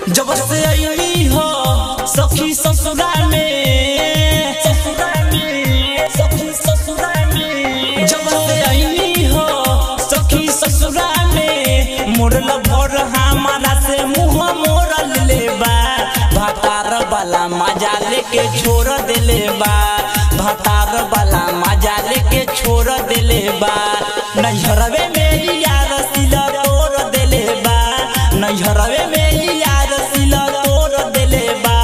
जब से आई हो सखी ससुरा में, सखी ससुरा में, जब से आई हो सखी ससुरा में, मोरल भर हमारा से मुँह मोरल ले बा, भातार वाला मजा लेके छोड़ देले बा, भातार वाला मजा लेके छोड़ देले बा, नैहरवे में यार सिला तोड़ देले बा, नैहरवे में यार सिला तोड़ देले बा,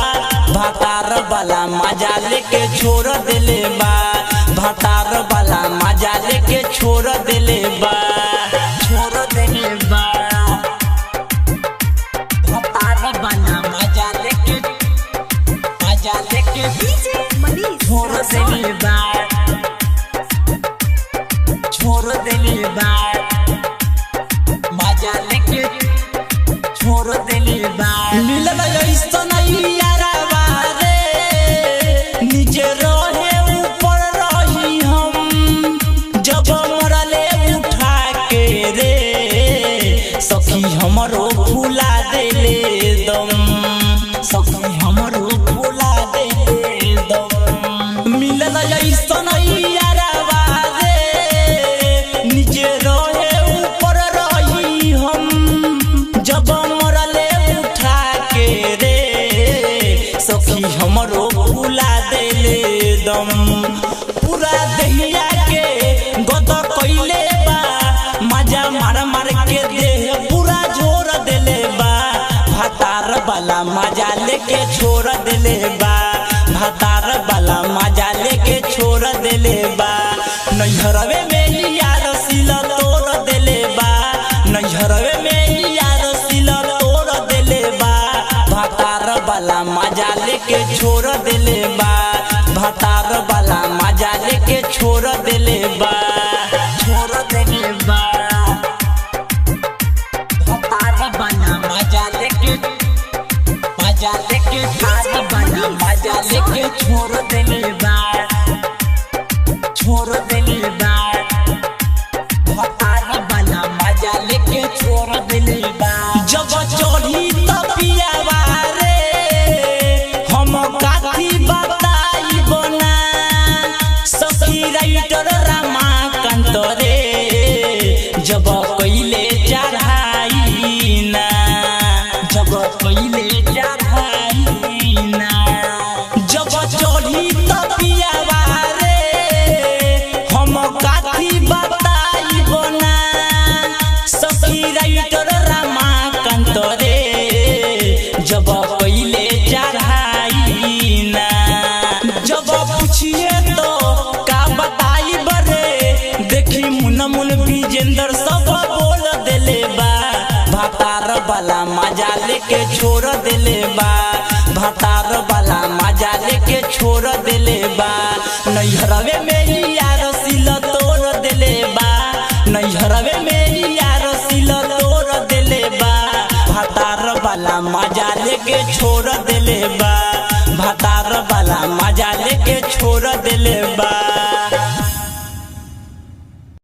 भातार वाला मजा लेके छोड़ देले बा, भातार वाला मजा लेके छोड़ देले बा, छोड़ देले बा, भातार वाला मजा लेके छोड़ देले बा, छोड़ देले बा, मजा लेके छोड़ देले बा, मिलल ऐसन यारवा रे, नीचे रहे ऊपर रही हम, जब मरले उठा के रे, सखी हमरो भुला देले दम, सखी हमरो भुला देले दम, मिलल ऐसन यारवा रे, नीचे रहे ऊपर रही हम, जब मरले उठा के रे, सखी हमरो भुला देले दम, पूरा दहिया के गद कइले बा, मजा मार मार के देह पूरा झोर देले बा, भातार वाला मजा लेके छोड़ देले बा, भातार वाला मजा लेके छोड़ देले बा, नैहरवे में यार सिला तोड़ देले बा, नैहरवे में यार सिला तोड़ देले बा, भातार वाला मजा लेके छोड़ देले बा, भातार वाला मजा लेके छोड़ देले बा, छोड़ देले बा, भातार वाला मजा लेके भातार वाला मजा लेके छोड़ देले बा, छोड़ देले बा, भातार वाला मजा लेके छोड़ देले बा, जब चढ़ी तपियावा रे, हम काथी बताई बना, सखी राइटर रमाकांत रे, जब कइले चढ़ाई ना, जब कइले चढ़ाई ना, जब चढ़ी तपियावा रे, हम काथी बताई बना, सखी राइटर रमाकांत रे, जब कइले चढ़ाई ना, जब पूछिए तो का बताई बरे, देखी मुन मुन विजेंद्र सब बोल देले बा, भातार वाला मजा लेके छोड़ देले बा, भातार वाला मजा लेके छोड़ देले बा, नैहरवे में यार सिला तोड़ देले बा, नैहरवे में यार सिला तोड़ देले बा, भातार वाला मजा लेके छोड़ देले बा।